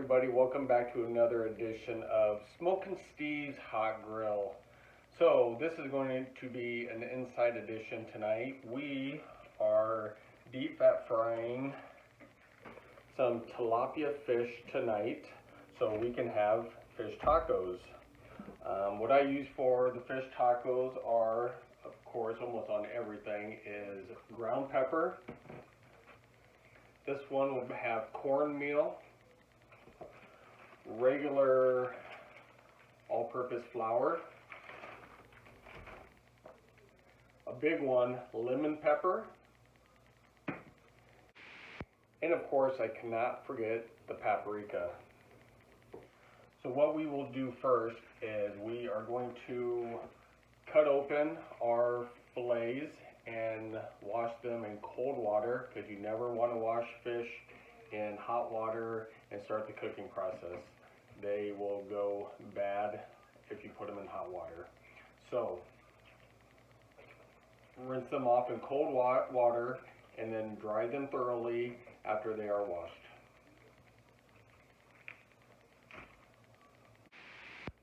everybody, welcome back to another edition of Smokin' Steve's Hot Grill. So this is going to be an inside edition tonight. We are deep fat frying some tilapia fish tonight so we can have fish tacos. What I use for the fish tacos are, of course, almost on everything, is ground pepper. This one will have cornmeal, regular all-purpose flour, a big one, lemon pepper, and of course I cannot forget the paprika. So what we will do first is we are going to cut open our fillets and wash them in cold water, because you never want to wash fish in hot water and start the cooking process. They will go bad if you put them in hot water. So rinse them off in cold water and then dry them thoroughly after they are washed.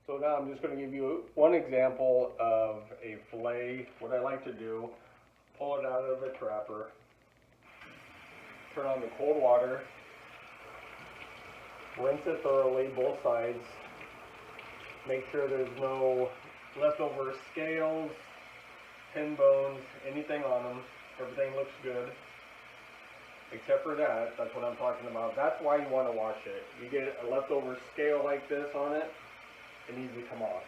So now I'm just going to give you one example of a fillet. What I like to do, pull it out of the trapper, turn on the cold water, rinse it thoroughly, both sides, make sure there's no leftover scales, pin bones, anything on them. Everything looks good, except for that. That's what I'm talking about. That's why you want to wash it. You get a leftover scale like this on it, it needs to come off.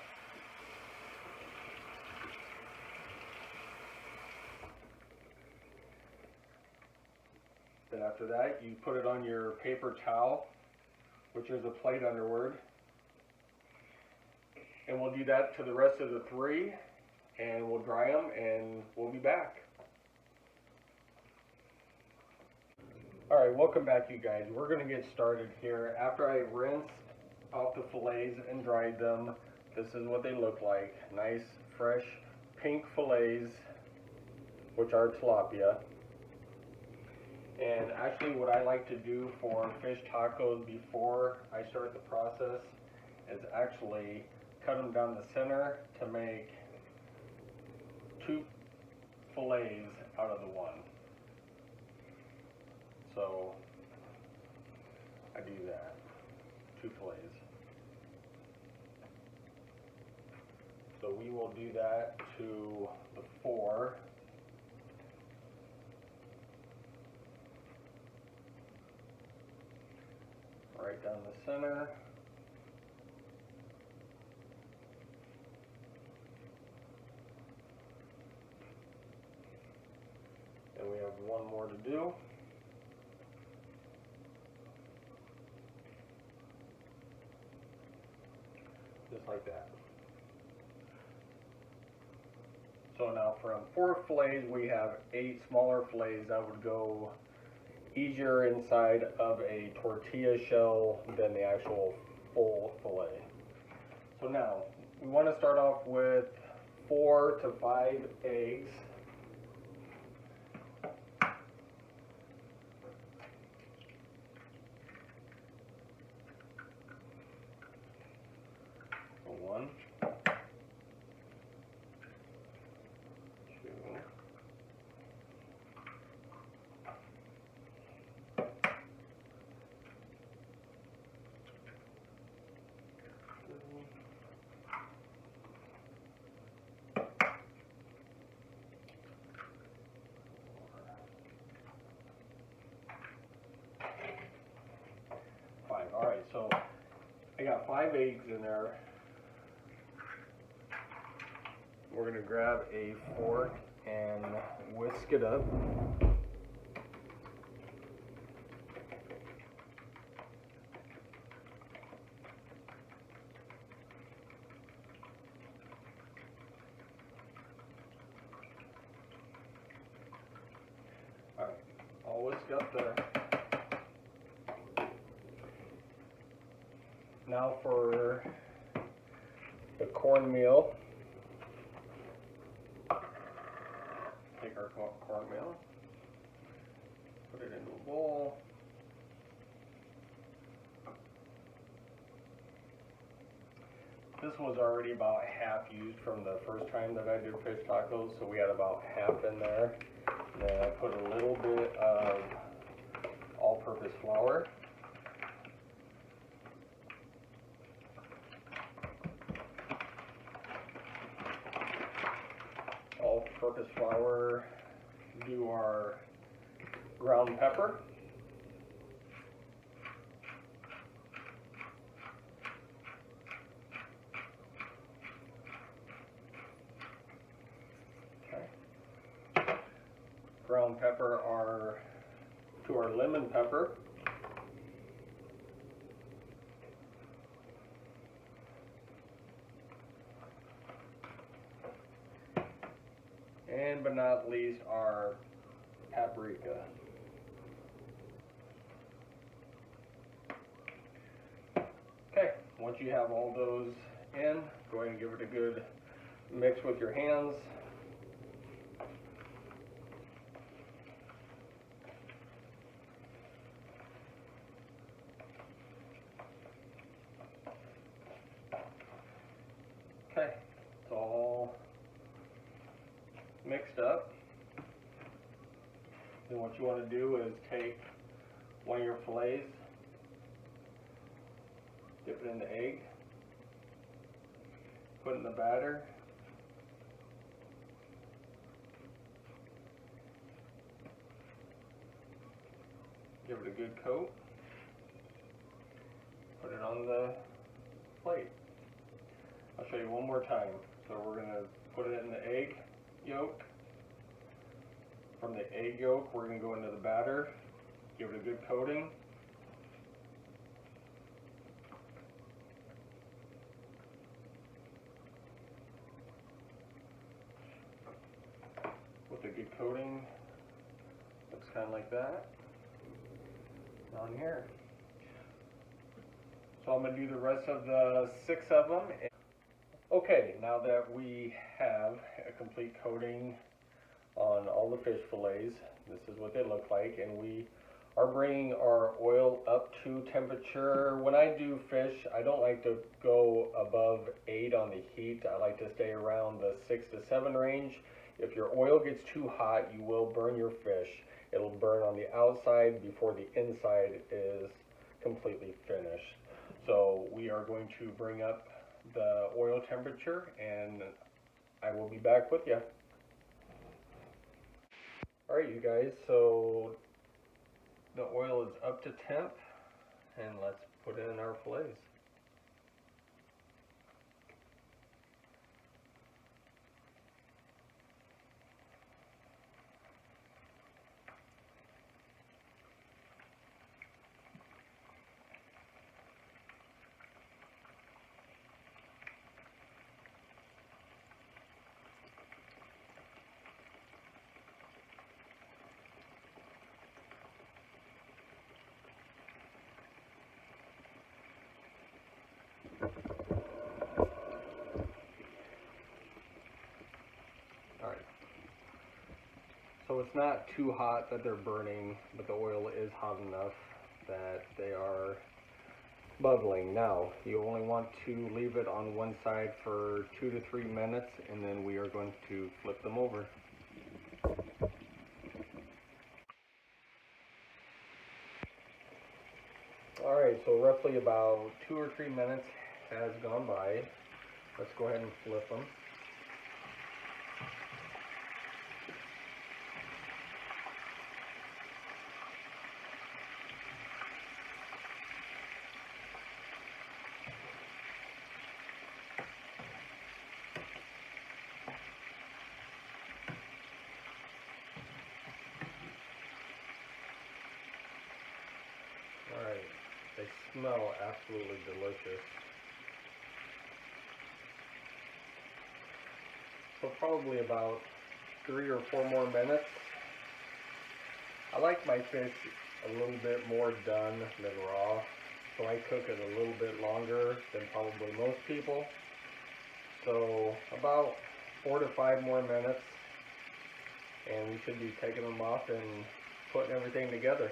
Then after that, you put it on your paper towel, which is a plate underward. And we'll do that to the rest of the three, and we'll dry them, and we'll be back. Alright, welcome back, you guys. We're going to get started here. After I rinsed off the fillets and dried them, this is what they look like. Nice, fresh, pink fillets, which are tilapia. And actually what I like to do for fish tacos before I start the process is actually cut them down the center to make two fillets out of the one. So I do that, two fillets. So we will do that to the four. Right down the center. And we have one more to do. Just like that. So now from 4 fillets, we have 8 smaller fillets that would go easier inside of a tortilla shell than the actual full fillet. So now we want to start off with 4 to 5 eggs. So 1, 2, 5. All right, so I got 5 eggs in there. We're going to grab a fork and whisk it up. All right, all whisked up there. Now for the cornmeal. Take our cornmeal, put it into a bowl, This was already about half used from the first time that I did fish tacos, so we had about half in there. And then I put a little bit of all-purpose flour. All-purpose flour, do our ground pepper. Ground pepper to our lemon pepper. And but not least, our paprika. Okay, once you have all those in, go ahead and give it a good mix with your hands. Okay, it's all mixed up. Then what you want to do is take one of your fillets, dip it in the egg, put it in the batter, give it a good coat, put it on the plate. I'll show you one more time. So we're going to put it in the egg yolk. From the egg yolk, we're going to go into the batter, give it a good coating. With a good coating, looks kind of like that on here. So I'm going to do the rest of the 6 of them. Okay, now that we have a complete coating on all the fish fillets, this is what they look like, and we are bringing our oil up to temperature. When I do fish, I don't like to go above 8 on the heat. I like to stay around the 6 to 7 range. If your oil gets too hot, you will burn your fish. It'll burn on the outside before the inside is completely finished. So we are going to bring up the oil temperature, and I will be back with you. Alright, you guys, so the oil is up to temp, and let's put in our fillets. Alright, so it's not too hot that they're burning, but the oil is hot enough that they are bubbling. Now, you only want to leave it on one side for 2 to 3 minutes, and then we are going to flip them over. Alright, so roughly about 2 or 3 minutes has gone by. Let's go ahead and flip them. Alright, they smell absolutely delicious. So probably about 3 or 4 more minutes. I like my fish a little bit more done than raw, so I cook it a little bit longer than probably most people. So about 4 to 5 more minutes, and we should be taking them off and putting everything together.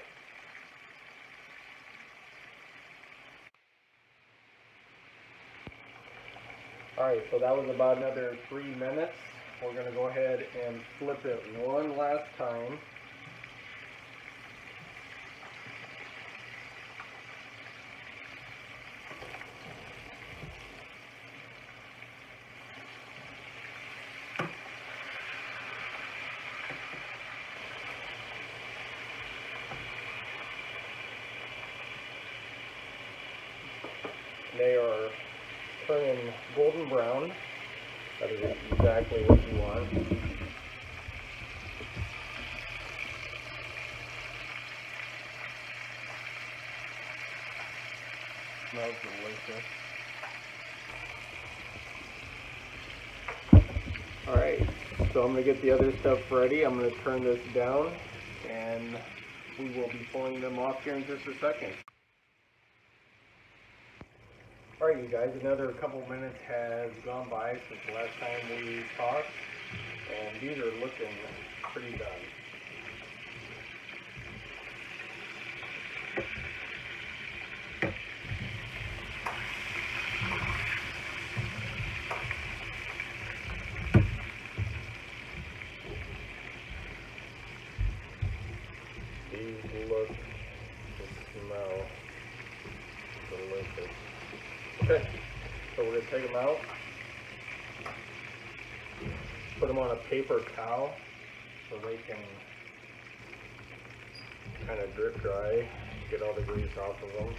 Alright, so that was about another 3 minutes. We're going to go ahead and flip it one last time. They are turning golden brown. That is exactly what you want. Smells delicious. Alright, so I'm going to get the other stuff ready. I'm going to turn this down and we will be pulling them off here in just a second. Alright you guys, another couple minutes has gone by since the last time we talked, and these are looking pretty done. These look and smell delicious. Okay, so we're going to take them out, put them on a paper towel so they can kind of drip dry, get all the grease off of them.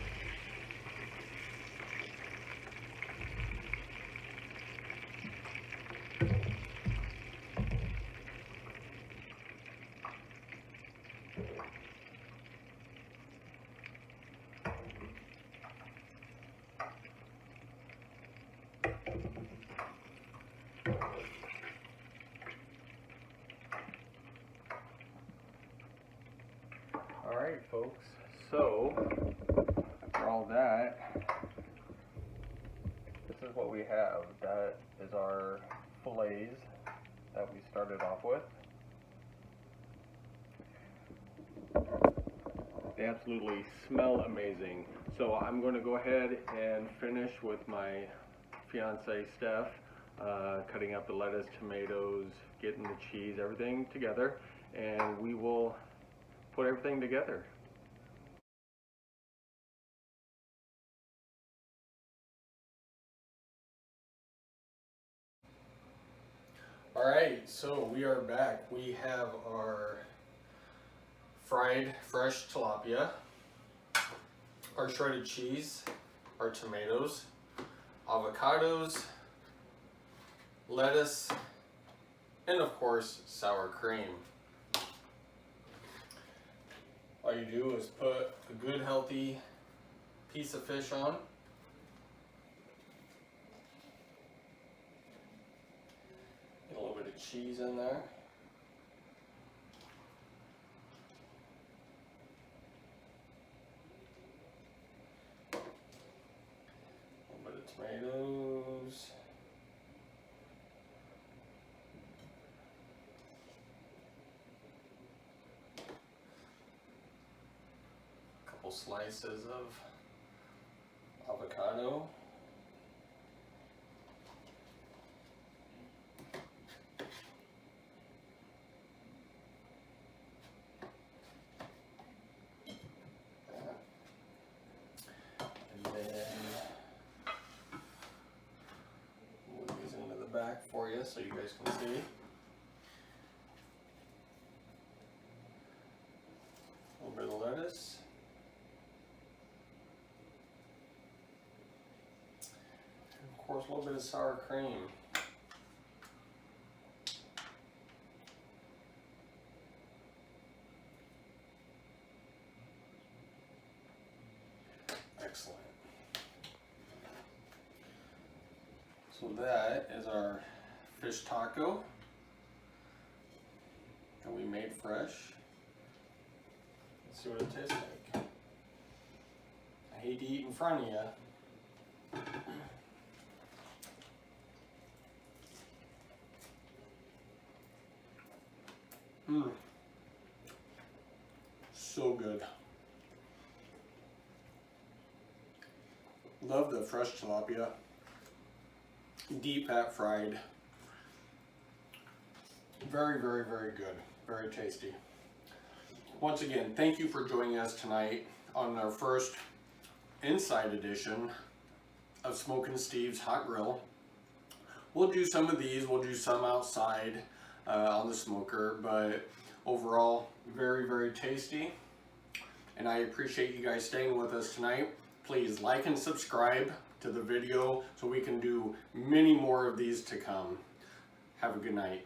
Alright folks, so for all that, this is what we have. That is our fillets that we started off with. They absolutely smell amazing. So I'm going to go ahead and finish with my fiance Steph, cutting up the lettuce, tomatoes, getting the cheese, everything together, and we will put everything together. Alright, so we are back. We have our fried fresh tilapia, our shredded cheese, our tomatoes, avocados, lettuce, and of course sour cream. All you do is put a good healthy piece of fish on. Get a little bit of cheese in there. A little bit of tomatoes. A couple slices of avocado. Back for you so you guys can see. A little bit of lettuce. And of course a little bit of sour cream. Excellent. So that is our fish taco that we made fresh. Let's see what it tastes like. I hate to eat in front of you. So good. Love the fresh tilapia. deep fat fried. Very, very, very good. Very tasty. Once again, thank you for joining us tonight on our first inside edition of Smokin' Steve's Hot Grill. We'll do some of these, we'll do some outside on the smoker, but overall, very, very tasty. And I appreciate you guys staying with us tonight. Please like and subscribe to the video so we can do many more of these to come. Have a good night.